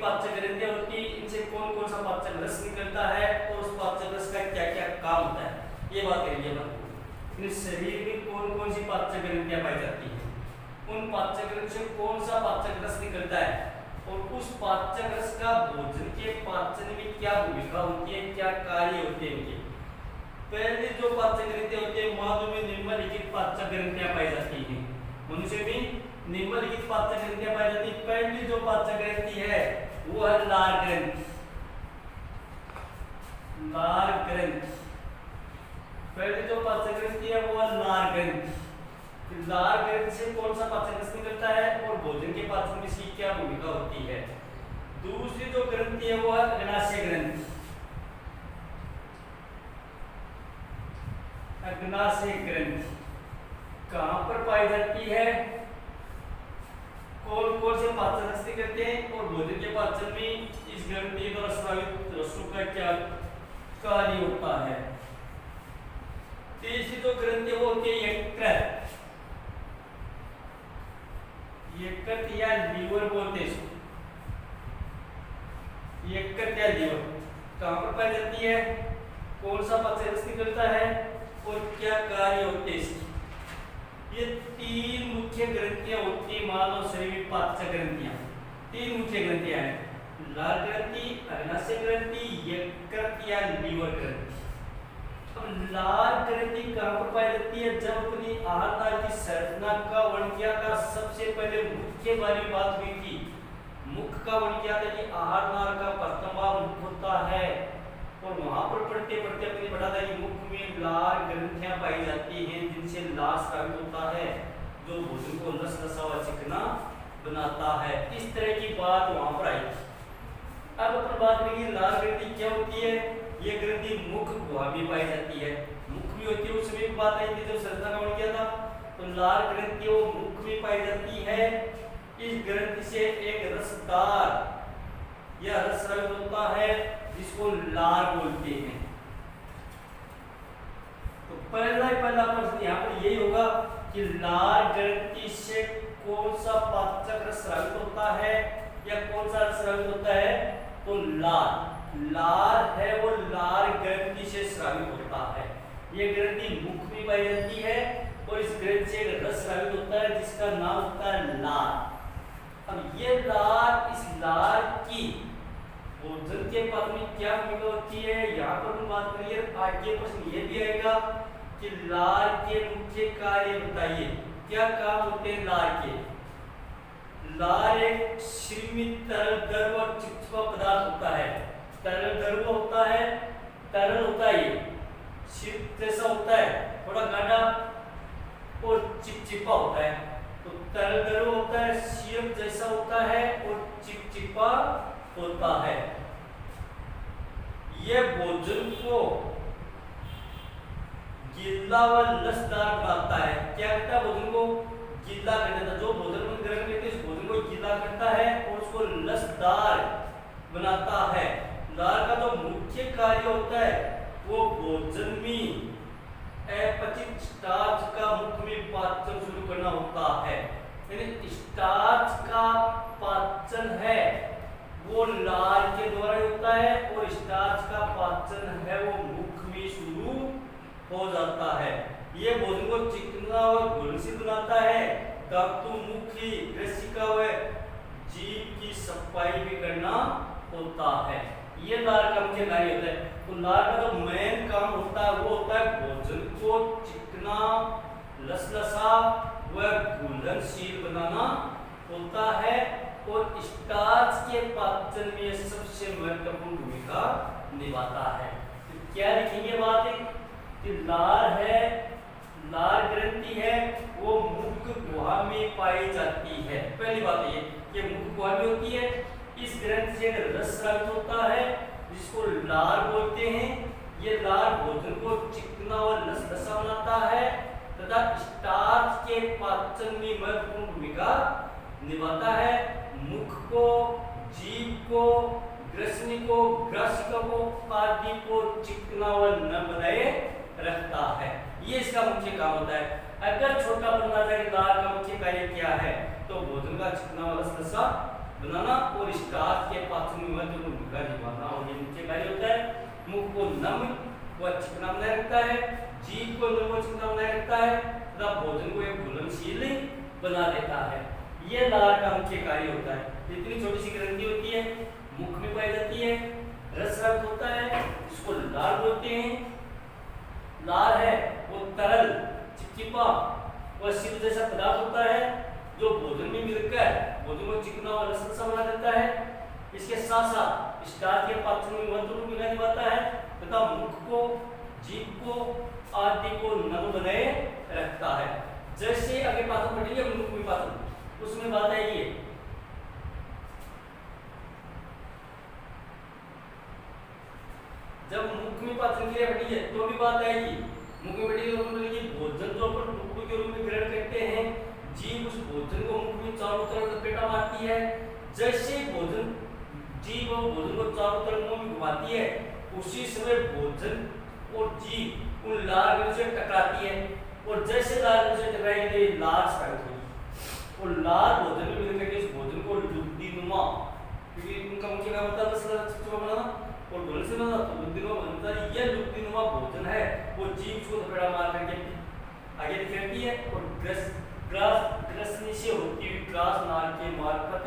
पाचक ग्रंथियां होती है, इनसे कौन कौन सा पाचक रस निकलता है और उस पाचक रस का क्या क्या काम होता है, ये बात करेंगे अपन। इस शरीर में कौन कौन सी पाचक ग्रंथियां पाई जाती है, उन पाचक ग्रंथि से कौन सा पाचक रस निकलता है और उस पाचक रस का भोजन के पाचन में क्या भूमिका होती है, क्या कार्य होते हैं उनके। पहले जो पाचक ग्रंथियां होती है, माधव में निम्नलिखित पाचक ग्रंथियां पाई जाती हैं, मनुष्य में निम्नलिखित पाचक ग्रंथियां पाई जाती है। पहली जो पाचक ग्रंथि है वो है लार ग्रंथि। लार ग्रंथि पहली जो पाचक ग्रंथि है वो है लार ग्रंथि। लार ग्रंथि से कौन सा पाचक रस निकलता है और भोजन के पाचन में इसकी क्या भूमिका होती है। दूसरी जो ग्रंथि है वो है अग्नाशय ग्रंथि। अग्नाशय ग्रंथि कहां पर पाई जाती है, कौन कौन से पाचन रस निकलते हैं और भोजन के पाचन में इस ग्रंथि द्वारा स्रावित रसों का क्या कार्य होता है। तीसरी जो ग्रंथि वो होती है यकृत। यकृत या लीवर बोलते हैं इसको। यकृत या लीवर कहां पर पाई जाती है, कौन सा पाचक रस निकलता है और क्या कार्य होते हैं इसके। ये तीन मुख्य ग्रंथियां होती है मानव शरीर में, पाचक ग्रंथियां तीन मुख्य ग्रंथियां हैं, लार ग्रंथि, अग्नाशय ग्रंथि, यकृत या लीवर ग्रंथि। अब लार ग्रंथि कहां पर पाई जाती है, जब अपनी आहार नाल की संरचना का वर्णन किया था, सबसे पहले मुख के बारे में बात हुई थी। मुख का वर्णन किया था कि आहार नाल का प्रथम भाग मुख होता है और वहां पर पढ़ते पढ़ते अपने पढ़ा था कि मुख में लार ग्रंथियां पाई जाती हैं जिनसे लार स्रावित होता है, जो भोजन को लसलसा व चिकना बनाता है। इस तरह की बात वहां पर आई थी। अब अपन बात करेंगे लार ग्रंथि क्या होती है। ये ग्रंथि मुख गुहा में पाई जाती है, मुख में होती है, उस समय की बात आई थी जब संरचना का वर्णन किया था। तो लार ग्रंथि वो मुख में पाई जाती है। इस ग्रंथि से एक रसदार या रस स्रावित होता है जिसको लार बोलते हैं। तो पहला प्रश्न यहाँ पर यही होगा कि लार ग्रंथि से कौन सा पाचक रस स्रावित होता है या कौन सा रस स्रावित होता है। तो लार है वो लार ग्रंथि से स्रावित होता है। ये ग्रंथि मुख में पाई जाती है और इस ग्रंथि से एक रस स्रावित होता है जिसका नाम होता है लार। अब ये लार, इस लार की भोजन के पाचन में क्या भूमिका होती है, यहाँ पर हम बात करिए। आगे प्रश्न ये भी आएगा कि लार के मुख्य कार्य बताइए, क्या काम होते हैं लार के। लार एक सीमित तरल द्रव और चिपचिपा पदार्थ होता है। तरल द्रव होता है, तरल होता है, शीत जैसा होता है, थोड़ा गाढ़ा और चिपचिपा होता है। तो तरल द्रव होता है, शीत जैसा होता है और चिपचिपा होता है। यह भोजन को गीला व लसदार बनाता है। क्या करता है, भोजन को गीला कर देता है। जो भोजन में ग्रहण करते हैं उस भोजन को गीला करता है और उसको लसदार बनाता है। लार का जो मुख्य कार्य होता है वो भोजन में अपचित स्टार्च का मुख में पाचन शुरू करना होता है। यानी स्टार्च का पाचन है वो लार के द्वारा होता है और स्टार्च का पाचन है वो मुख में शुरू हो जाता है। ये भोजन को चिकना और घुलनशील बनाता है। मुखी ग्रसिका व जीभ की सफाई भी करना होता है। ये लार का मुख्य कार्य होता है। तो लार का जो मेन काम होता है वो होता है भोजन को चिकना, लसलसा व घुलनशील बनाना होता है और स्टार्च के पाचन में सबसे महत्वपूर्ण भूमिका निभाता है। तो क्या लिखेंगे बात है कि लार है, लार ग्रंथि है वो मुख गुहा में पाई जाती है। पहली बात ये कि मुख गुहा में होती है। इस ग्रंथि से रस स्रावित होता है जिसको लार बोलते हैं। ये लार भोजन को चिकना और लसलसा बनाता है तथा स्टार्च के पाचन में महत्वपूर्ण भूमिका निभाता है। मुख को, जीभ को, ग्रसनी को, ग्रासिका को आदि को चिकना व नम बनाए रखता है। ये इसका मुख्य काम होता है। अगर छोटा बनना चाहिए लार का मुख्य कार्य क्या है तो भोजन का चिकना व लसलसा बनाना और स्टार्च के पाचन चिकना बनाए रखता है, जीभ को अंदर को चिकना बनाए रखता है तथा भोजन को एक घुलनशील बना देता है। ये लार का मुख्य कार्य होता है। इतनी छोटी सी ग्रंथि होती है, मुख में पाई जाती है, रस रक्त होता है जिसको लार बोलते हैं। लार है वो तरल चिपचिपा व सिर जैसा पदार्थ होता है जो भोजन में मिलकर भोजन को चिकना और रसरसा बना देता है। इसके साथ साथ स्टार्च के पाचन में महत्वपूर्ण भूमिका निभाता है तथा मुख को, जीभ को आदि को नम बनाए रखता है। जैसे आगे पाचन पढ़ेंगे मुख में पाचन, उसमें बात आएगी जब मुख में पाचन क्रिया बढ़ी है तो भी बात आएगी। मुख में बढ़ी तो भोजन जो अपन टुकड़ों के रूप में ग्रहण करते हैं, जीभ उस भोजन को मुख में चारों तरफ लपेटा मारती है। जैसे भोजन जीभ और भोजन को चारों तरफ मुंह में घुमाती है, उसी समय भोजन और जीभ उन लार ग्रंथि से टकराती है और जैसे लार ग्रंथि से टकराएगी तो लार स्रावित होगी और लार भोजन में मिलकर के इस भोजन को लुब्धिनुमा, क्योंकि उनका मुख्य काम होता है चिपचिपा बनाना और ढोल से ना तो लुब्धिनुमा बनता है। यह लुब्धिनुमा भोजन है वो जीभ को लपेटा मार करके आगे दिखाती है और ग्रसनी से होती हुई ग्रास नाल के मार्फत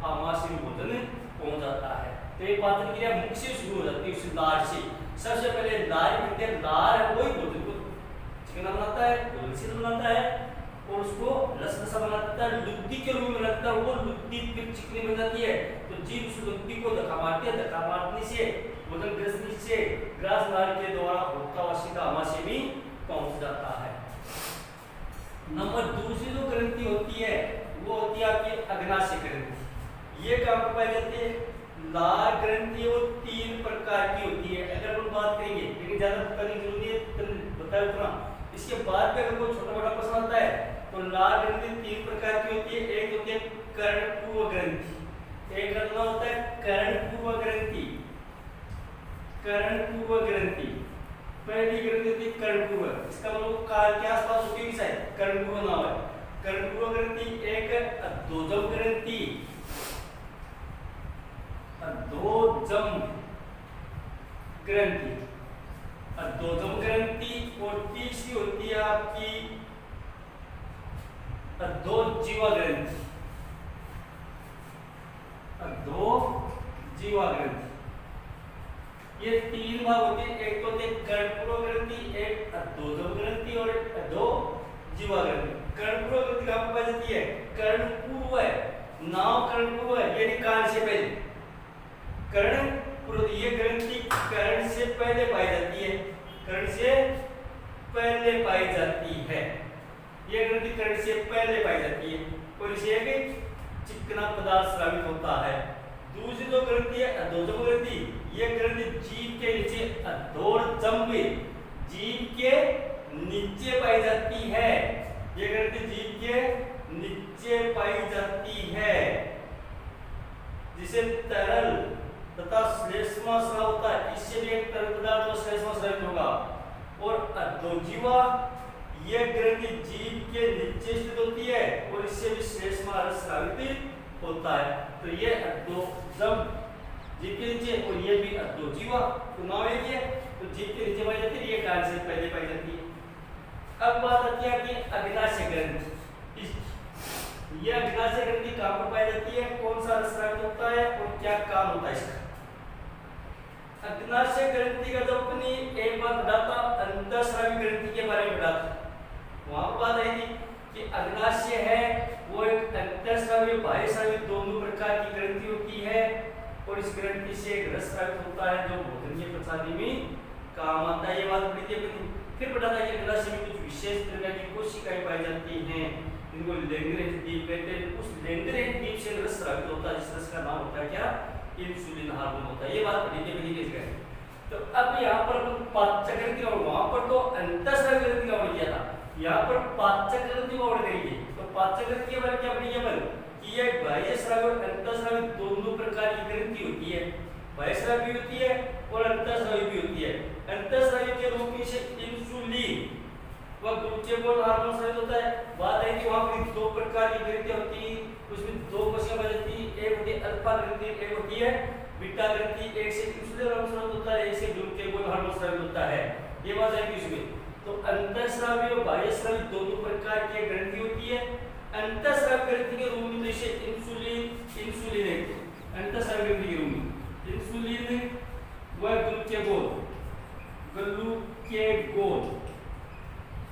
आमाशय में भोजन पहुंच जाता है। तो ये पाचन क्रिया मुख से शुरू हो जाती है, उस लार से। सबसे पहले लार बनती है, लार है वही भोजन को चिकना बनाता है, घुलनशील बनाता है और उसको रसरसा बना देता है, लुब्धि के रूप में रखता है। वो लुब्धि फिर चिकनी बन जाती है तो जीभ उस लुब्धि को धक्का मारती है, धक्का मारने से भोजन ग्रसनी से ग्रास नाल के द्वारा होता हुआ सीधा आमाशय में पहुंच जाता है। नंबर दूसरी जो ग्रंथि होती है वो होती है आपकी अग्नाशय ग्रंथि। ये कहाँ पर पाई जाती है? लार ग्रंथि वो 3 प्रकार की होती है। अगर हम बात करेंगे, लेकिन ज्यादा बताने की जरूरत नहीं है, बताया उतना। इसके बाद में अगर कोई छोटा मोटा प्रश्न आता है तो लार ग्रंथि 3 प्रकार की होती है। एक होती है कर्णपूर्व ग्रंथि, एक करना होता है कर्णपूर्व ग्रंथि। कर्णपूर्व ग्रंथि पहली ग्रंथि होती है कर्णपूर्व, इसका मतलब काल के आसपास होती है शायद, कर्णपूर्व नाम है। कर्णपूर्व ग्रंथि एक अधोजम ग्रंथि, अधोजम ग्रंथि, अधोजम ग्रंथि और तीसरी होती है आपकी अधोजीवा ग्रंथि, अधोजीवा ग्रंथि। ये 3 भाग होते हैं, एक तो होते कर्णपूर्व ग्रंथि, एक अधोजम ग्रंथि और एक अधोजीवा ग्रंथि। कर्णपूर्व ग्रंथि कहाँ पर पाई जाती है? कर्णपूर्व है, नाम कर्णपूर्व है यानी कान से पहले। कर्णपूर्व ये ग्रंथि कर्ण से पहले पाई जाती है, कर्ण से पहले पाई जाती है। ये ग्रंथि कर्ण से पहले पाई जाती है और इसे एक चिकना पदार्थ स्रावित होता है। दूसरी जो ग्रंथि है अधोजम ग्रंथि, ये ग्रंथि जीभ के नीचे अधोजम, जीभ के नीचे पाई जाती है। ये ग्रंथि जीभ के नीचे पाई जाती है, जिसे तरल तथा श्लेष्मा स्राव होता है। इससे भी एक तरल पदार्थ और श्लेष्मा स्रावित होगा। और अधोजीवा ये ग्रंथि जीभ के नीचे स्थित होती है और इससे भी श्लेष्मा रस स्रावित होता है। तो ये अधोजम जीभ के नीचे और ये भी अधोजीवा, तो नाम एक ही है। तो जीभ के नीचे पाई जाती है, ये कान से पहले पाई जाती है। अब बात आती है कि अग्नाशय ग्रंथि। ये अग्नाशय ग्रंथि कहाँ पर पाई जाती है, कौन सा रस स्रावित होता है और क्या काम होता है इसका? अग्नाशय ग्रंथि का जब अपनी एक बार पढ़ा था अंतःस्रावी ग्रंथि के बारे में पढ़ा था, वहां पर बात आई थी कि अग्नाशय है वो एक अंतःस्रावी बाह्यस्रावी दोनों प्रकार की ग्रंथि होती है और इस ग्रंथि से एक रस स्रावित होता है जो भोजन के प्रसादी में काम आता है। ये बात पढ़ी थी अपनी। फिर पढ़ा था कि अग्नाशय में कुछ विशेष प्रकार की कोशिकाएं पाई जाती हैं, इनको लैंगरेंज द्वीप कहते हैं। उस लैंगरेंज द्वीप से रस स्रावित होता है, जिस रस का नाम होता है क्या? इंसुलिन हार्मोन होता है। ये बात पढ़ी थी अपनी किस गए। तो अब यहाँ पर पाचक ग्रंथि का, वहां पर तो अंतःस्रावी ग्रंथि का वर्णन किया था, यहाँ पर पाचक ग्रंथि का वर्णन करेंगे। तो पाचक ग्रंथि के बारे में क्या पढ़ेंगे? कि यह बाह्यस्रावी और अंतःस्रावी दोनों प्रकार की ग्रंथि होती है। बाह्यस्रावी भी होती है और अंतःस्रावी भी होती है। अंतःस्रावी के रूप में से इंसुलिन व ग्लूकेगोन हार्मोन स्रावित होता है। बात है कि वहां पर 2 प्रकार की ग्रंथियां होती है, उसमें 2 कोशिकाएं पाई जाती है। एक होती है अल्फा ग्रंथि, एक होती है बीटा ग्रंथि। एक से इंसुलिन हार्मोन स्रावित होता है, एक से ग्लूकेगोन हार्मोन स्रावित होता है। ये बात आएगी इसमें। तो अंतःस्रावी और बाह्यस्रावी दोनों प्रकार की ग्रंथि होती है। अंतःस्रावी ग्रंथि के रूप में जैसे इंसुलिन है, अंतःस्रावी ग्रंथि के रूप में इंसुलिन व ग्लूकेगोन।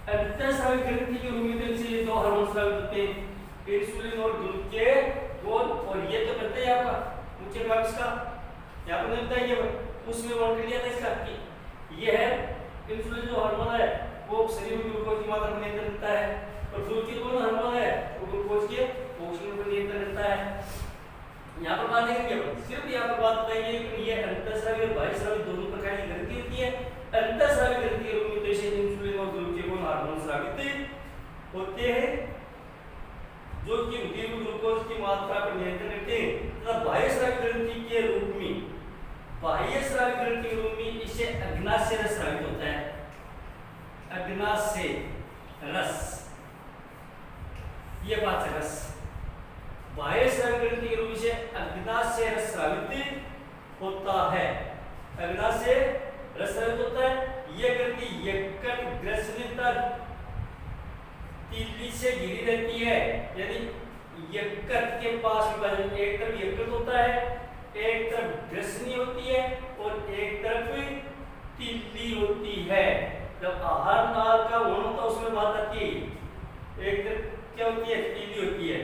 अंतःस्रावी ग्रंथि के रूप में जैसे दो हार्मोन स्रावित होते हैं, इंसुलिन और ग्लूकेगोन। और ये तो करते हैं आपका मुख्य भाग इसका यहाँ पर मिलता है, ये उसमें वर्णन कर लिया था इसका कि ये है इंसुलिन जो हार्मोन है वो शरीर में ग्लूकोज की मात्रा पर नियंत्रण करता है, और ग्लूकेगोन हार्मोन है वो ग्लूकोज के ऑक्सीजन पर नियंत्रण करता है। यहाँ पर बात करेंगे अपन, सिर्फ यहाँ पर बात बताएंगे कि ये अंतःस्रावी और बाह्यस्रावी दोनों प्रकार की ग्रंथि होती है। अंतःस्रावी ग्रंथि के रूप में जैसे इंसुलिन और ग्लूकेगोन हार्मोन स्रावित होते हैं जो कि रुधिर में ग्लूकोज की मात्रा पर नियंत्रण करते हैं। तथा बाह्यस्रावी ग्रंथि के रूप में, बाह्यस्रावी ग्रंथि के रूप में इसे अग्नाशय रस स्रावित होता है। अग्नाशय रस, ये बात है रस। बाह्यस्रावी ग्रंथि के रूप में अग्नाशय रस स्रावित होता है। अग्नाशय रस स्रावित होता है। यह ग्रंथि यकृत ग्रसनीयता तीली से घिरी रहती है, यानी यकृत के पास एक तरफ यकृत होता है, एक तरफ ग्रसनी होती है और एक तरफ तीली होती है। जब आहार नाल का वर्ण होता है उसमें बात आती है, एक तरफ क्या होती है, तीली होती है।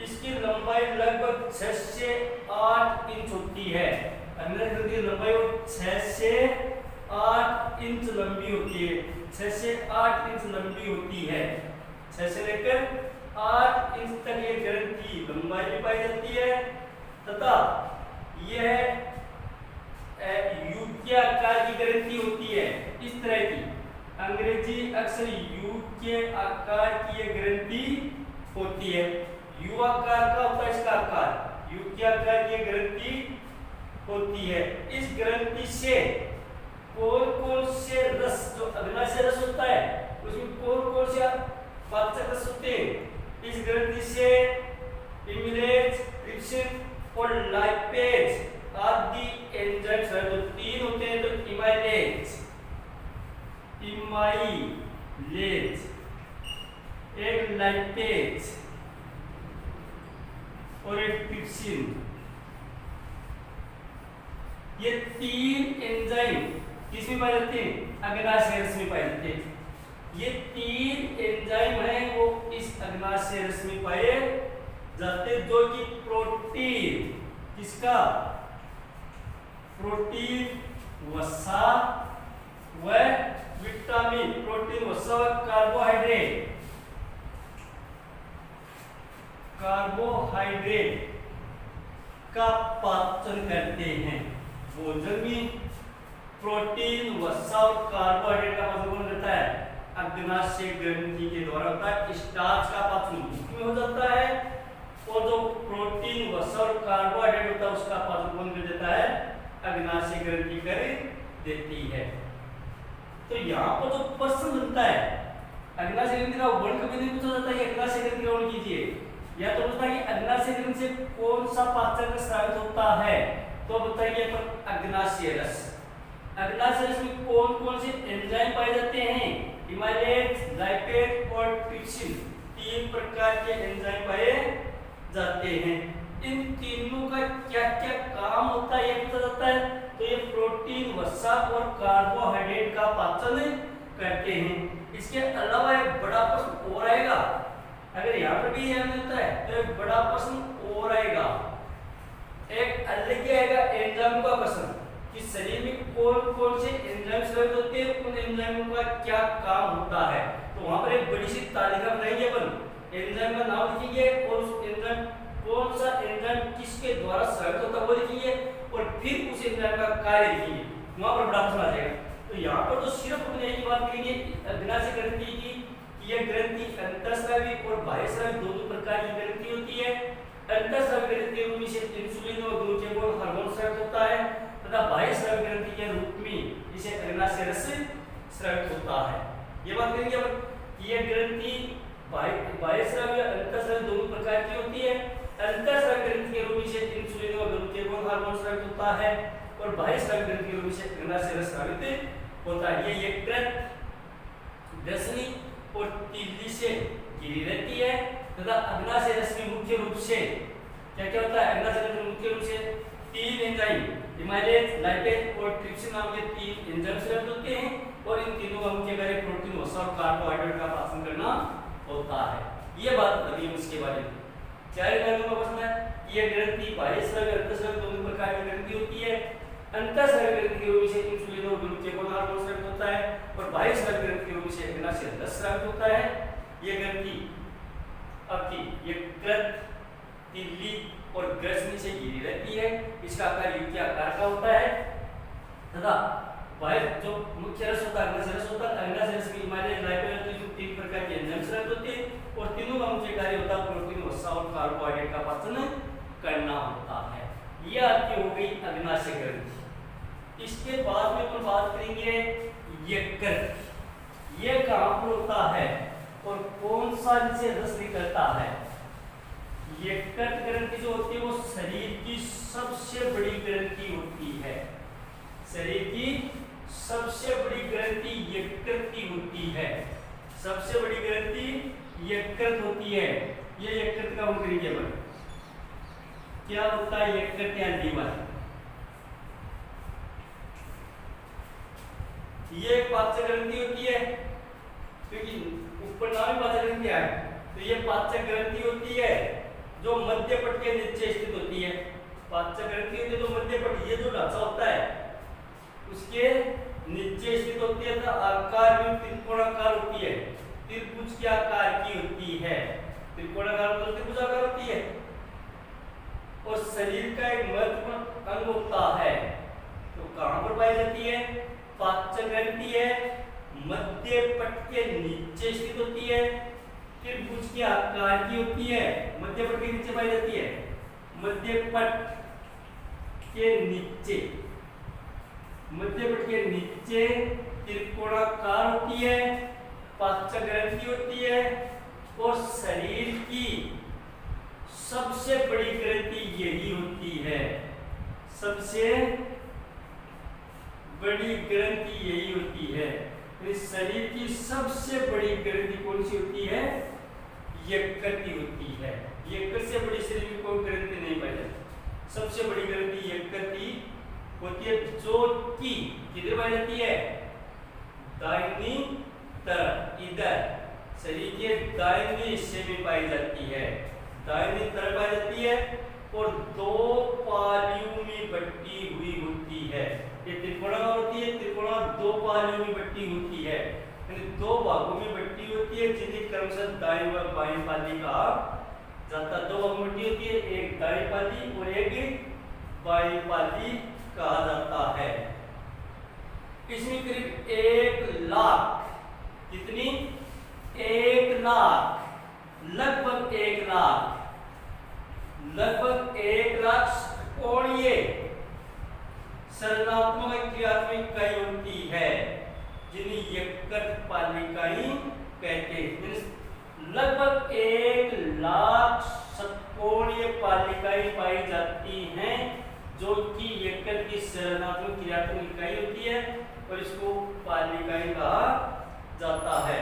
इसकी लंबाई लगभग 6 से 8 इंच होती है। अंदर की लंबाई 6 से 8 इंच लंबी होती है, 6 से 8 इंच लंबी होती है। 6 से लेकर 8 इंच तक ये ग्रंथि लंबाई में पाई जाती है तथा यह युग्याकार की ग्रंथि होती है, इस तरह की। अंग्रेजी अक्षर यू के आकार की यह ग्रंथि होती है। यू आकार का होता है इसका आकार, युग्याकार की ग्रंथि होती है। इस ग्रंथि से कौन कौन से रस, जो अग्नाशय रस होता है उसमें कौन कौन से पाचक रस होते हैं। इस ग्रंथि से इमिलेज, ट्रिप्सिन और लाइपेज आदि एंजाइम्स है, तो 3 होते हैं। तो इमाइलेज, एक लाइपेज और एक ट्रिप्सिन, ये 3 एंजाइम किसमें पाए जाते हैं, अग्नाशय रस में पाए जाते हैं। ये 3 एंजाइम हैं वो इस अग्नाशय रस में पाए जाते हैं, जो कि प्रोटीन, किसका, प्रोटीन, वसा व विटामिन, प्रोटीन, वसा व कार्बोहाइड्रेट का पाचन करते हैं। भोजन में प्रोटीन, वसा और कार्बोहाइड्रेट का पाचन कौन करता है, अग्नाशय ग्रंथि के द्वारा होता है। स्टार्च का पाचन भूख में हो जाता है, और जो प्रोटीन, वसा और कार्बोहाइड्रेट होता है उसका पाचन कौन कर देता है, अग्नाशय ग्रंथि कर देती है। तो यहाँ पर जो प्रश्न बनता है अग्नाशय ग्रंथि का वर्ण कभी नहीं पूछा जाता है अग्नाशय ग्रंथि का वर्ण कीजिए, या तो पूछता है कि अग्नाशय ग्रंथि से कौन सा पाचक रस स्रावित होता है, तो बताइए अपन अग्नाशय रस। अग्नाशय रस में कौन कौन से एंजाइम पाए जाते हैं, इमाइलेज, लाइपेज और ट्रिप्सिन, 3 प्रकार के एंजाइम पाए जाते हैं। इन तीनों का क्या क्या काम होता है ये पता जाता है। तो ये प्रोटीन, वसा और कार्बोहाइड्रेट का पाचन करते हैं। इसके अलावा एक बड़ा प्रश्न और आएगा, अगर यहाँ पर भी ध्यान देता है तो एक बड़ा प्रश्न और आएगा, एक अलग ही आएगा एंजाइम का प्रश्न, कि शरीर में कौन कौन से एंजाइम स्रावित होते हैं, उन एंजाइमों का क्या काम होता है। तो वहां पर एक बड़ी सी तालिका बनाएंगे अपन, एंजाइम का नाम लिखेंगे और उस एंजाइम कौन सा एंजाइम किसके द्वारा स्रावित होता है वो लिखेंगे, और फिर उस एंजाइम का कार्य लिखेंगे। वहां पर बड़ा प्रश्न आ जाएगा। तो यहाँ पर तो सिर्फ अपने की बात करेंगे अग्नाशय ग्रंथि की, यह ग्रंथि अंतःस्रावी और बाह्यस्रावी दोनों प्रकार की ग्रंथि होती है। अंतःस्रावी ग्रंथि के रूप में इंसुलिन और ग्लूकेगोन हार्मोन स्रावित होता है, तथा बाह्यस्रावी ग्रंथि के रूप में इसे अग्नाशय रस स्रावित होता है। ये बात करेंगे अब कि यह ग्रंथि बाह्यस्रावी और अंतःस्रावी दोनों प्रकार की होती है। अंतःस्रावी ग्रंथि के रूप में इंसुलिन और ग्लूकेगोन हार्मोन स्रावित होता है, और बाह्यस्रावी ग्रंथि के रूप में अग्नाशय रस स्रावित होता है। ये यकृत रश्मि और तीली से घिरी रहती है तथा अग्नाशय रश्मि मुख्य रूप से क्या क्या होता है, अग्नाशय रश्मि मुख्य रूप से 3 एंजाइम हिमालयस, लाइपेज और ट्रिप्सिन नाम के 3 एंजाइम से रहित होते हैं और इन तीनों का मुख्य कार्य प्रोटीन, वसा और कार्बोहाइड्रेट का पाचन करना होता है। ये बात अभी इसके बारे में 4 ग्रंथों का प्रश्न है। ये ग्रंथि बाह्य स्रावी और अंतःस्रावी दोनों प्रकार की ग्रंथि होती है। अंतःस्रावी ग्रंथि के रूप से इंसुलिन और ग्लूकेगोन हार्मोन स्रावित होता है और बाह्य स्रावी ग्रंथि के रूप से अग्नाशय रस स्रावित होता है। ये ग्रंथि आपकी यकृत, तीली और ग्रसनी से घिरी रहती है। इसका आकार युक्त आकार का होता है तथा बाह्य जो मुख्य रस होता है अग्नाशय रस होता है। अग्नाशय रस में हिमालय, लाइपेज, 3 प्रकार के एंजाइम स्रावित होते हैं और तीनों का मुख्य कार्य होता है प्रोटीन, वसा और कार्बोहाइड्रेट का पाचन करना होता है। ये आपकी हो गई अग्नाशय ग्रंथि। इसके बाद में अपन बात करेंगे यकृत। ये कहां पर होता है और कौन सा इनसे रस निकलता है। यकृत ग्रंथि जो होती है वो शरीर की सबसे बड़ी ग्रंथि होती है। शरीर की सबसे बड़ी ग्रंथि यकृत की होती है। सबसे बड़ी ग्रंथि यकृत होती है। ये यकृत का उल्लेख केवल क्या होता है, यकृत या लीवर। ये एक पाचक ग्रंथि होती है क्योंकि ऊपर नाम ही पाचक ग्रंथि है, तो ये पाचक ग्रंथि होती है जो मध्य पट के नीचे स्थित होती है। पाचक ग्रंथि होती है जो मध्य पट, ये जो ढांचा होता है उसके नीचे स्थित होती है तो आकार में त्रिकोणाकार होती है, त्रिभुज के आकार की होती है। त्रिकोणाकार मतलब त्रिभुजाकार होती है और शरीर का एक महत्वपूर्ण अंग होता है। तो कहां पर पाई जाती है, पाचक ग्रंथि है, मध्य पट के नीचे स्थित होती है, त्रिभुज के आकार की होती है, मध्य पट के नीचे पाई जाती है। मध्य पट के नीचे, मध्य पट के नीचे त्रिकोणाकार होती है, पाचक ग्रंथि होती है और शरीर की सबसे बड़ी ग्रंथि यही होती है। सबसे बड़ी ग्रंथि यही होती है। इस शरीर की सबसे बड़ी ग्रंथि कौन सी होती है, यकृत होती है। यकृत से बड़ी शरीर में कोई ग्रंथि नहीं पाई जाती। सबसे बड़ी ग्रंथि यकृत होती है जो कि किधर पाई जाती है, दाहिनी तरफ, इधर शरीर के दाहिने हिस्से में पाई जाती है, दाहिनी तरफ पाई जाती है और 2 पालियों में बटी हुई होती है। ये त्रिकोणाकार होती है, त्रिकोणाकार 2 पालियों में बटी होती है, यानी 2 भागों में बटी होती है जिन्हें क्रमशः दाईं व बाईं पाली कहा जाता है। 2 भागों में बटी होती है, एक दाईं पाली और एक बाईं पाली कहा जाता है। इसमें करीब 1 लाख, कितनी, 1 लाख, लगभग 1 लाख, लगभग 1 लाख कोणीय संरचनात्मक क्रियात्मक इकाई होती है जिन्हें यकृत पालिकाएं कहते हैं। लगभग 1 लाख षटकोणीय पालिकाएं पाई जाती हैं जो कि यकृत की संरचनात्मक क्रियात्मक इकाई होती है और इसको पालिकाएं कहा जाता है।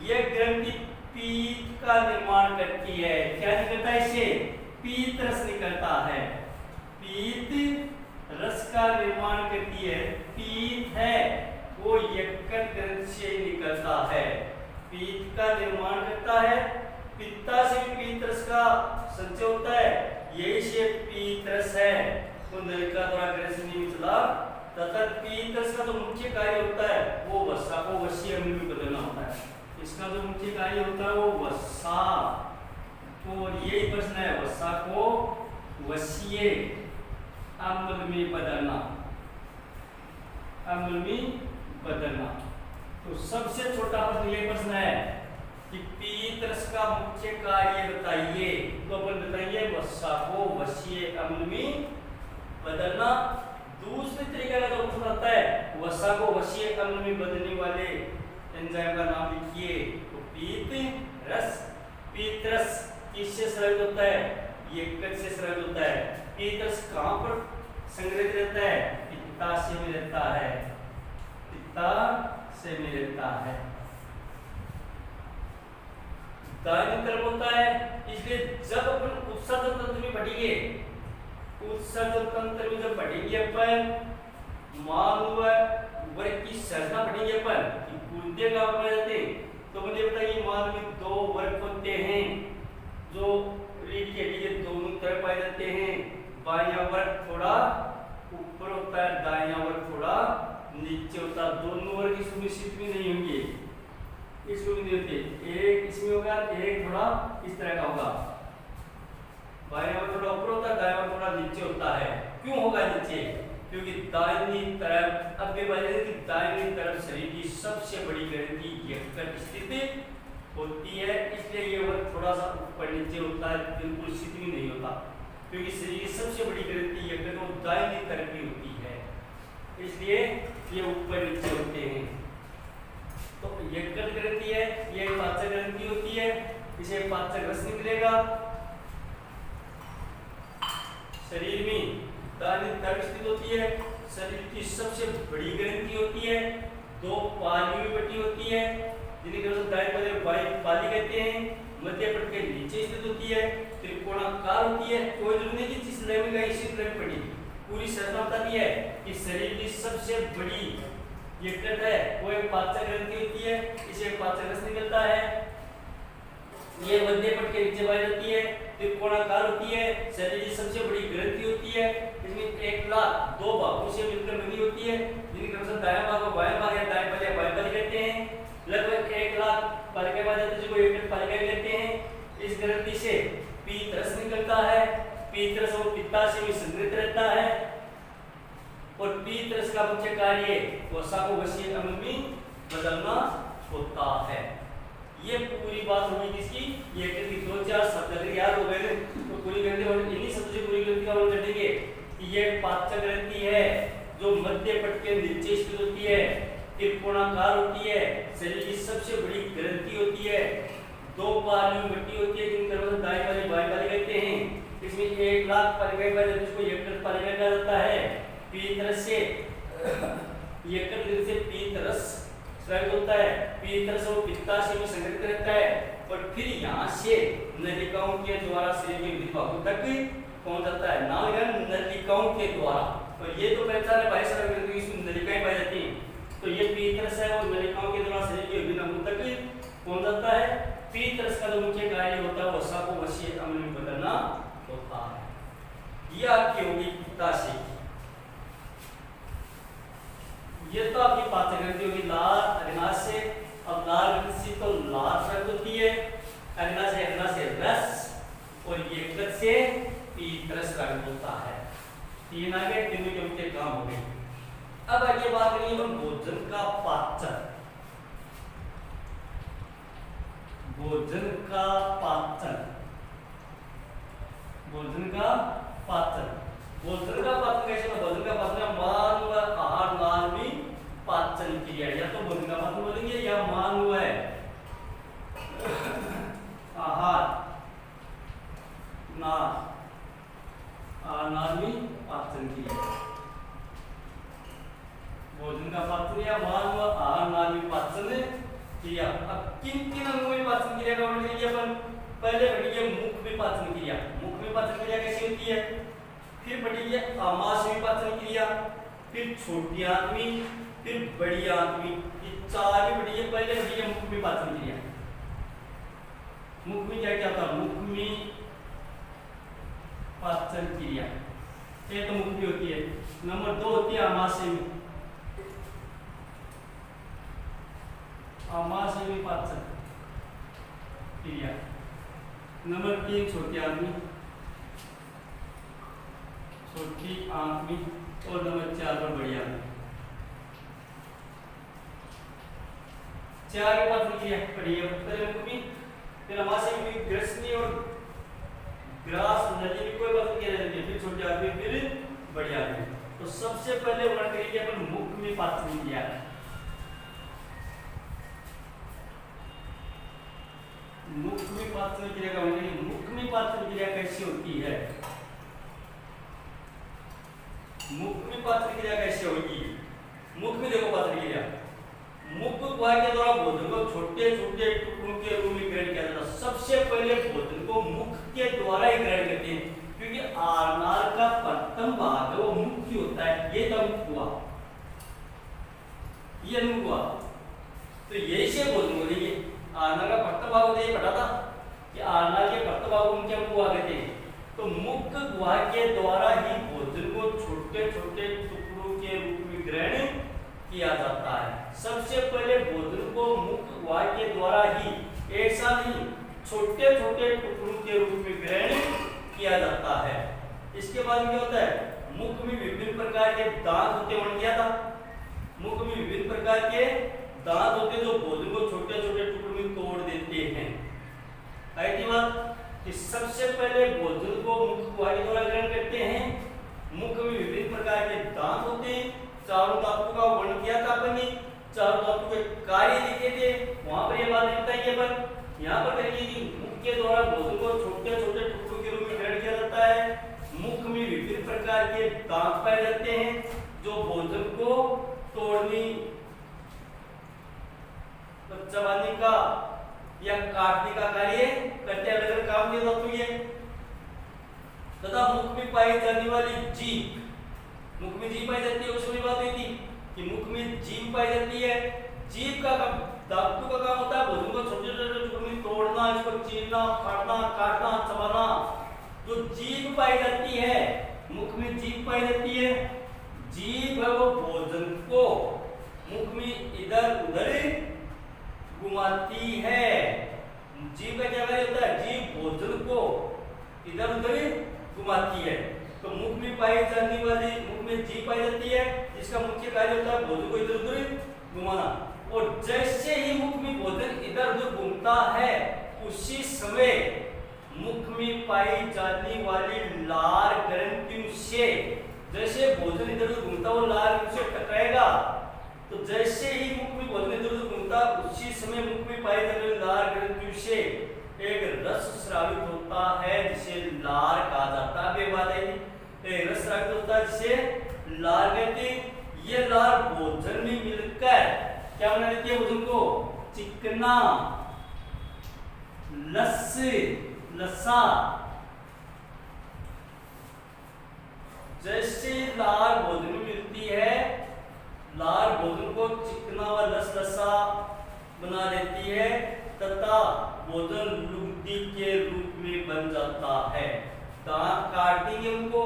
यह ग्रंथि पीत का निर्माण करती है। क्या निकलता है इससे, पीत रस निकलता है। पीत रस का निर्माण करती है। पीत है वो यकृत ग्रंथि से निकलता है, पीत का निर्माण करता है। पित्ता से पीत रस का संचय होता है, यही से पीत रस है वो नलिका द्वारा ग्रसनी में चला तथा पीत रस का जो मुख्य कार्य होता है वो वसा को वसीय अम्ल में बदलना होता है। इसका जो मुख्य कार्य होता है वो वसा, तो यही प्रश्न है, वसा को वसीय अम्ल में बदलना, अम्ल में बदलना। तो सबसे छोटा प्रश्न ये प्रश्न है कि पीत रस का मुख्य कार्य बताइए, तो अपन बताइए वसा को वसीय अम्ल में बदलना। दूसरे तरीके का जो प्रश्न आता है वसा को वसीय अम्ल में बदलने वाले एंजाइम का नाम लिखिए, तो पीत रस। पीत रस किससे स्रावित होता है, यकृत से स्रावित होता है। पीत रस कहां पर संग्रहित रहता है, पित्ताशय में रहता है, पित्ताशय में रहता है। दाहिनी तरफ होता है, इसलिए जब अपन उत्सर्जन तंत्र में पढ़ेंगे, उत्सर्जन तंत्र में जब पढ़ेंगे अपन मानव वर्ग की संरचना पढ़ेंगे अपन कि गुर्दे कहाँ पाए जाते हैं, तो मुझे बताइए मानव में दो वर्ग होते हैं जो रीढ़ की हड्डी के दोनों तरफ पाए जाते हैं। बायां वर्ग थोड़ा ऊपर होता है, दायां वर्ग थोड़ा नीचे होता है। दोनों वर्ग इसमें स्थित में नहीं होंगे, इसको भी नहीं होते। एक इसमें होगा, एक थोड़ा इस तरह का होगा। बायां वर्ग थोड़ा ऊपर होता है, दायां वर्ग थोड़ा नीचे होता है। क्यों होगा नीचे? क्योंकि दाहिनी तरफ, अब ये बात है कि दाहिनी तरफ शरीर की सबसे बड़ी ग्रंथि यकृत स्थित होती है, इसलिए ये वर्ग थोड़ा सा ऊपर नीचे होता है, बिल्कुल स्थित भी नहीं होता, क्योंकि शरीर की सबसे बड़ी ग्रंथि यकृत वो दाहिनी तरफ की होती है, इसलिए ये ऊपर नीचे होते हैं। तो यकृत ग्रंथि है, ये पाचक ग्रंथि होती है, इसे पाचक रस निकलेगा। शरीर में दाहिनी तरफ स्थित होती है, शरीर की सबसे बड़ी ग्रंथि होती है, दो पालियों में बटी होती है, जिन्हें दाहिनी बाई पाली कहते हैं। मध्य पट के नीचे स्थित होती है, त्रिकोणाकार होती है। कोई जरूरी नहीं कि जिस लय में इसी तरह पड़ी, पूरी संरचना बताती है कि शरीर की सबसे बड़ी यकृत है वो एक पाचक ग्रंथि होती है, इसे पाचक रस निकलता है। ये मध्य पट के नीचे पाई जाती है, त्रिकोणाकार होती है, शरीर की सबसे बड़ी ग्रंथि होती है। इसमें 1 लाख 2 भागों से मिलकर बनी होती है, जिनके क्रमशः दायां भाग को बायां भाग या दाएं भाग या बाएं भाग कहते हैं। लगभग 1 लाख पालिका पाई जाती है, जिसको यकृत पालिका कहते हैं। इस ग्रंथि से पीत रस निकलता है, पीत रस वो पित्ताशय में संग्रहित रहता है, और पीत रस का मुख्य कार्य वसा को वसीय अम्ल में बदलना होता है। ये पूरी बात होगी किसकी? यकृत की। 2-4 शब्द अगर याद हो गए तो पूरी ग्रंथि और इन्हीं शब्द से पूरी ग्रंथि का वर्णन करेंगे कि ये पाचक ग्रंथि है जो मध्य पट के नीचे स्थित होती है, त्रिकोणाकार होती है, शरीर की सबसे बड़ी ग्रंथि होती है, दो पालियों में बटी होती है, जिनका मतलब दाएं वाली बाएं वाली कहते हैं। इसमें 1 लाख पालिका पाई जाती है, जिसको यकृत पालिका कहा जाता है। पीत रस से यकृत से पीत रस स्रावित होता है, पीत रस वो पित्ताशय में संग्रहित रहता है, और फिर यहाँ से नलिकाओं के द्वारा शरीर के विभिन्न भागों तक पहुंच जाता है। नाम है नलिकाओं के द्वारा, और ये तो पहचान है बाह्य स्राव ग्रंथि की, इसमें नलिकाएं पाई जाती हैं। तो ये पीत रस है वो नलिकाओं के द्वारा शरीर के विभिन्न अंगों तक पहुंच जाता है। पीत रस का जो मुख्य कार्य होता है वो वसा को वसीय अम्ल में बदलना होता है। ये आपकी होगी पित्ताशय की। ये तो आपकी पाचक ग्रंथि होगी लाल अग्नाशय। अब लाल ग्रंथि तो लाल स्रावित होती है, अग्नाशय रस, और यकृत से पीत रस स्रावित होता है। तीन आगे तीनों के मुख्य काम हो गए। अब आगे बात करेंगे हम भोजन का पाचन। भोजन का पाचन, भोजन का पाचन, भोजन का पाचन कैसे होता है? भोजन का पाचन मानव आहार नाल में पाचन क्रिया, या तो भोजन का पाचन बोलेंगे या मानव आहार नाल में पाचन क्रिया। भोजन का पाचन या मानव आहार नाल में पाचन क्रिया। अब किन अंगों में पाचन क्रिया का वर्णन करेंगे अपन? पहले पढ़िए मुख में पाचन क्रिया। मुख में पाचन क्रिया कैसी होती है? फिर पढ़िए आमाशय में पाचन क्रिया, फिर छोटी आंत में, फिर बड़ी आंत में। ये चार भी पढ़िए। पहले पढ़िए मुख में पाचन क्रिया। मुख में क्या क्या होता है? मुख में पाचन क्रिया एक तो मुख में होती है। नंबर 2 होती है आमाशय में। आमाशय में पाचन क्रिया। नंबर 3 छोटी आंत में, छोटी आंत में, और नंबर 4 पर बड़ी आंत में। 4 के पाचन क्रिया पढ़िए। पहले मुख में, फिर आमाशय में, ग्रसनी और ग्रास नली में कोई पाचन क्रिया रहती है, फिर छोटी आंत में, फिर बड़ी आंत में। तो सबसे पहले वर्णन करेंगे अपन मुख में पाचन क्रिया। मुख में पाचन क्रिया का वर्णन। मुख में पाचन क्रिया कैसी होती है? मुख में पाचन क्रिया कैसे होगी? मुख में देखो पाचन क्रिया मुख गुहा के द्वारा भोजन को छोटे छोटे टुकड़ों के रूप में ग्रहण किया जाता है। सबसे पहले भोजन को मुख के द्वारा ही ग्रहण करते हैं, क्योंकि आहार का प्रथम भाग है वो मुख ही होता है। ये तो मुख हुआ, ये मुख हुआ, तो यही से भोजन को देखिए आहार का प्रथम भाग होता है, ये पता था कि आहार के प्रथम भाग उनके मुख हुआ कहते हैं। तो मुख गुहा के द्वारा ही भोजन को छोटे छोटे टुकड़ों के रूप में ग्रहण किया जाता है। सबसे पहले भोजन को मुख गुहा के द्वारा ही, एक साथ ही छोटे छोटे टुकड़ों के रूप में ग्रहण किया जाता है। इसके बाद क्या होता है, मुख में विभिन्न प्रकार के दांत होते हैं, किया था मुख में विभिन्न प्रकार के दांत होते हैं जो भोजन को छोटे छोटे टुकड़ों में तोड़ देते हैं। आई थी बात कि सबसे पहले भोजन को मुख गुहा के द्वारा ग्रहण करते हैं। मुख में विभिन्न प्रकार के दांत होते हैं। चारों धातु का वर्णन किया था अपन ने, चारों धातु के कार्य लिखे थे, वहां पर ये बात लिखता है। पर यहाँ पर कहिए कि मुख के द्वारा भोजन को छोटे छोटे टुकड़ों के रूप में ग्रहण किया जाता है। मुख में विभिन्न प्रकार के दांत पाए जाते हैं जो भोजन को तोड़ने, चबाने का या काटने का कार्य करते हैं। अलग अलग काम किया जाता है। तथा मुख में पाई जाने वाली जीभ, मुख में जीभ पाई जाती है, उसमें बात हुई थी कि मुख में जीभ पाई जाती है। जीभ का काम, धातु का काम होता है भोजन को छोटे छोटे टुकड़ों में तोड़ना, इसको चीरना, फाड़ना, काटना, चबाना। जो जीभ पाई जाती है, मुख में जीभ पाई जाती है, जीभ है वो भोजन को मुख में इधर उधर घुमाती है। जीभ का क्या कार्य होता है, जीभ भोजन को इधर उधर घुमाती है। तो मुख में पाई जाने वाली, मुख में जीभ पाई जाती है, जिसका मुख्य कार्य होता है भोजन को इधर उधर घुमाना। और जैसे ही मुख में भोजन इधर उधर घूमता है, उसी समय मुख में पाई जाने वाली लार ग्रंथियों से, जैसे भोजन इधर उधर घूमता वो लार ग्रंथि से टकराएगा, तो जैसे ही मुख में भोजन इधर उधर घूमता उसी समय मुख में पाई जाने वाली लार ग्रंथियों से एक रस स्रावित होता है जिसे लार कहा जाता है। बात है, एक रस स्रावित होता है जिसे लार कहते हैं। ये लार भोजन में मिलकर क्या बना देती है, भोजन को चिकना, लस, लसा। जैसे लार भोजन में मिलती है, लार भोजन को चिकना व लसलसा बना देती है तथा भोजन लुगदी के रूप में बन जाता है। दांत काट देंगे उनको,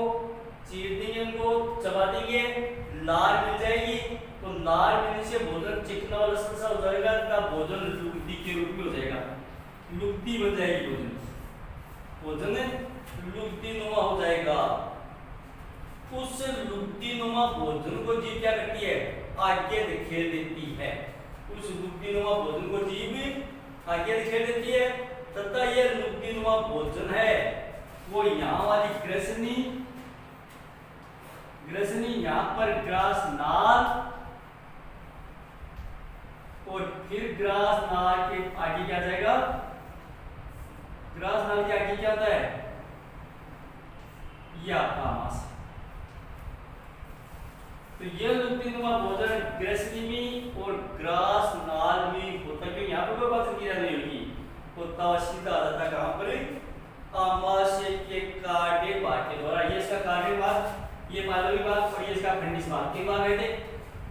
चीर देंगे उनको, चबा देंगे, लार मिल जाएगी। तो लार मिलने से भोजन चिकना और लसलसा हो जाएगा तथा भोजन लुगदी के रूप में हो जाएगा, लुगदी बन जाएगी। भोजन लुगदी नुमा हो जाएगा। उस लुगदी नुमा भोजन को जीभ क्या करती है, आगे धकेल देती है। उस लुगदी नुमा भोजन को जीभ आगे धकेल देती है तथा यह लुगदी नुमा भोजन है वो यहाँ वाली ग्रसनी, ग्रसनी यहाँ पर ग्रास नाल और फिर ग्रास नाल के आगे क्या जाएगा, ग्रास नाल के आगे क्या होता है, यह आपका आमाशय। तो यह लुगदीनुमा भोजन ग्रसनी में और ग्रास नाल में होता है। क्योंकि यहाँ पर कोई बात की नहीं होगी, होता सीधा आ जाता कहाँ पर, आमाशय के कार्य भाग के द्वारा। ये इसका कार्य भाग, ये मालवी भाग और ये इसका खंडित भाग, तीन भाग रहते।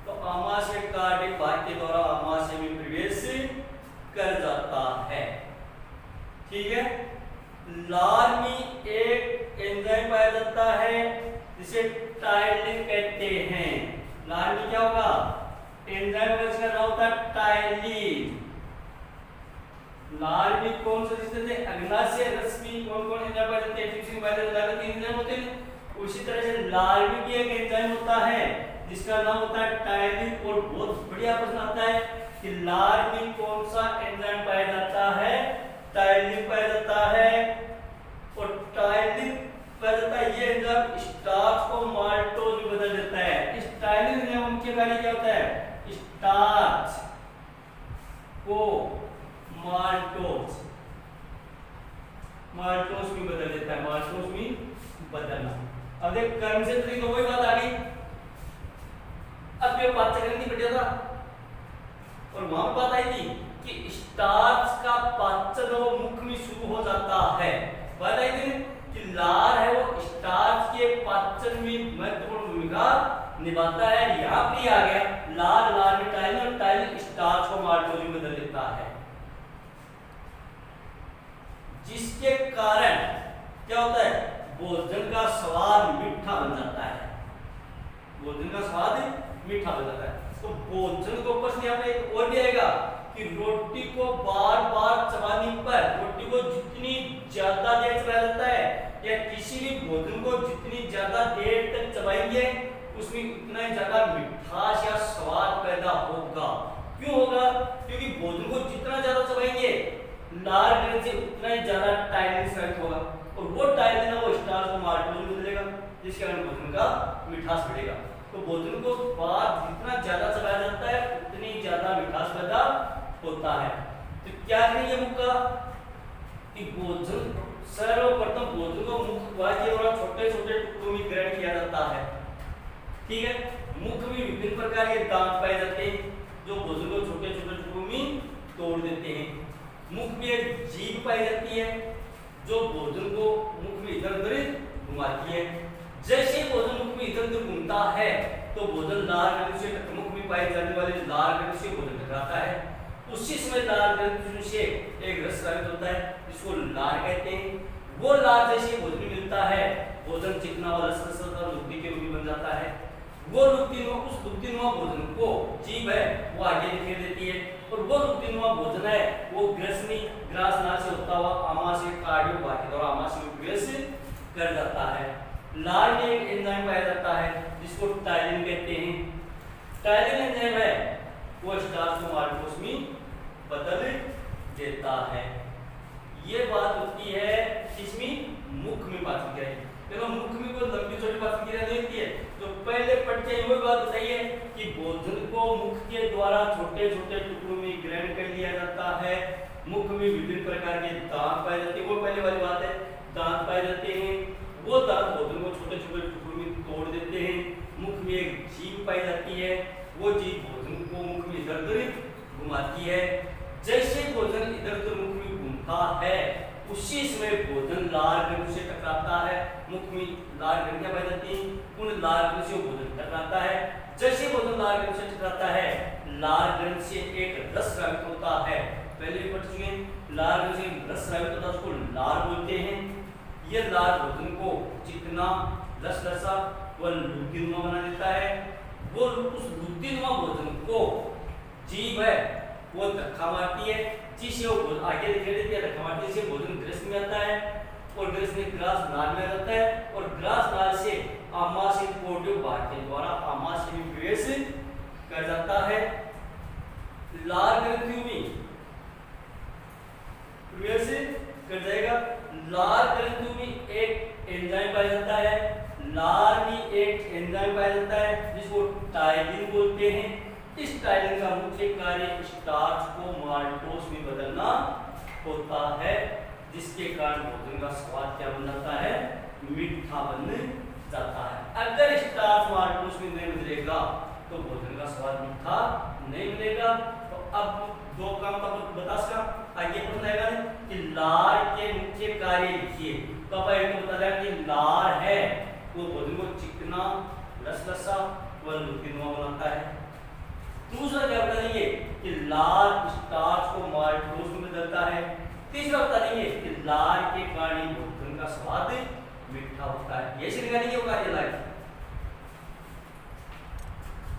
तो आमाशय कार्य भाग के द्वारा आमाशय में प्रवेश कर जाता है। ठीक है। लार में एक एंजाइम पाया जाता है जिसे टाइलिन कहते हैं। लार में क्या होगा, एंजाइम जिसका नाम होता है टाइलिन। लार में कौन सा जिससे अग्नाशय रस में कौन कौन एंजाइम पाए जाते हैं, ट्रिप्सिन पाए जाते हैं, तीन एंजाइम होते हैं। उसी तरह से लार में भी एक एंजाइम होता है जिसका नाम होता है टाइलिन। और बहुत बढ़िया प्रश्न आता है कि लार में कौन सा एंजाइम पाया जाता है, टाइलिन पाया जाता है। और टाइलिन पाया जाता है, ये एंजाइम स्टार्च को माल्टोज में बदल देता है। इस टाइलिन एंजाइम का मुख्य कार्य क्या होता है, स्टार्च को माल्टोज, माल्टोज में बदल देता है, माल्टोज में बदलना। अब देख कर्म से तो वही बात आ गई। अब ये पाठ्यक्रम की बढ़िया था, निभाता है। यहाँ पे आ गया लाल, लाल में टाइलिन, और टाइलिन स्टार्च को माल्टोज में बदल देता है, जिसके कारण क्या होता है, भोजन का स्वाद मीठा बन जाता है। भोजन का स्वाद मीठा बन जाता है। तो भोजन को ऊपर से यहाँ पे एक और भी आएगा कि रोटी को बार बार चबाने पर, रोटी को जितनी ज्यादा देर चबाया जाता है या किसी भी भोजन को जितनी ज्यादा देर तक चबाएंगे उसमें उतना ही ज्यादा मिठास या स्वाद पैदा होगा। क्यों होगा? क्योंकि भोजन को जितना ज्यादा चबाएंगे लाल ग्रंथ से उतना ही ज्यादा टाइलिन स्रावित होगा, और वो टाइलिन है वो स्टार्च को माल्टोज में बदलेगा, जिसके कारण भोजन का मिठास बढ़ेगा। तो भोजन को बाद जितना ज्यादा चबाया जाता है उतनी ज्यादा मिठास पैदा होता है। तो क्या करेंगे मुख का कि भोजन सर्वप्रथम भोजन को मुख के द्वारा छोटे छोटे टुकड़ों में ग्रहण किया जाता है। ठीक है, मुख में विभिन्न प्रकार के दांत पाए जाते हैं जो भोजन को छोटे छोटे टुकड़ों में तोड़ देते हैं। मुख में एक जीभ पाई जाती है जो भोजन को मुख में इधर उधर घुमाती है। जैसे भोजन मुख में इधर उधर घूमता है तो भोजन लाल ग्रंथि से मुख में पाई जाने वाले लाल ग्रंथि से भोजन टकराता है। उसी समय लाल ग्रंथि से एक रस स्रावित होता है जिसको लार कहते हैं। वो लार जैसे भोजन में मिलता है, भोजन चिकना और रसरसदार लुप्ति के रूप में बन जाता है। वो उस लुप्तिनुमा भोजन को जीभ है वो आगे निखेर देती है, और वो लुप्तिनुमा भोजन है वो ग्रास नाल से होता हुआ आमाशय कार्डियो बाकी द्वारा आमाशय में प्रवेश कर जाता है। लार में एक एंजाइम पाया जाता है जिसको टाइलिन कहते हैं। टाइलिन एंजाइम है वो स्टार्च को माल्टोज में बदल देता है। ये बात होती है इसमें मुख में पाचन क्रिया। देखो मुख में कोई लंबी छोटी पाचन क्रिया नहीं होती है। तो पहले पढ़ के वो बात बताइए कि भोजन को मुख के द्वारा छोटे छोटे टुकड़ों में ग्रहण कर लिया जाता है। मुख में विभिन्न प्रकार के दांत पाए जाते हैं, वो पहले वाली बात है, दांत पाए जाते हैं। वो दांत भोजन को छोटे छोटे टुकड़ों में तोड़ देते हैं। मुख में एक जीभ पाई जाती है, वो जीभ भोजन को मुख में इधर उधर घुमाती है। जैसे भोजन इधर उधर मुख में घूमता है उसी समय भोजन लाल ग्रंथि से टकराता है। मुख में लाल ग्रंथियां पाई जाती हैं, उन लाल ग्रंथि से भोजन टकराता है। जैसे भोजन लाल ग्रंथि से टकराता है लाल ग्रंथि से एक रस स्रावित होता है। पहले भी पढ़ चुके हैं, लाल ग्रंथि से रस स्रावित होता है उसको लार बोलते हैं। यह लार भोजन को चिकना, रसरसा व लुप्तिनुमा बना देता है। वो उस लुप्तिनुमा भोजन को जीभ है वो धक्का मारती है, जिससे वो आगे निकल देती है। धक्का मारती से भोजन ग्रस में आता है, और ग्रस में ग्रास नाल में जाता है, और ग्रास नाल से आमाशय कोर्डियो भाग के द्वारा आमाशय में प्रवेश कर जाता है। लार ग्रंथियों में प्रवेश कर जाएगा। लार ग्रंथियों में एक एंजाइम पाया जाता है, लार में एक एंजाइम पाया जाता है जिसको टाइलिन बोलते हैं। इस टाइलिन का मुख्य कार्य स्टार्च को माल्टोज में बदलना होता है, जिसके कारण भोजन का स्वाद क्या बन जाता है, मीठा बन जाता है। अगर स्टार्च माल्टोज में नहीं बदलेगा तो भोजन का स्वाद मीठा नहीं मिलेगा। तो अब दो काम का बता सका आगे बताएगा कि लार के मुख्य कार्य लिखिए। तो अब एक बता रहा कि लार है वो भोजन को चिकना, रसरसा व लुप्तिनुमा बनाता है। दूसरा क्या बता देंगे कि लार स्टार्च को माल्टोज में बदलता है। तीसरा बता देंगे कि लार के कारण भोजन का स्वाद मीठा होता है। ये सिखाने की कार्य लाए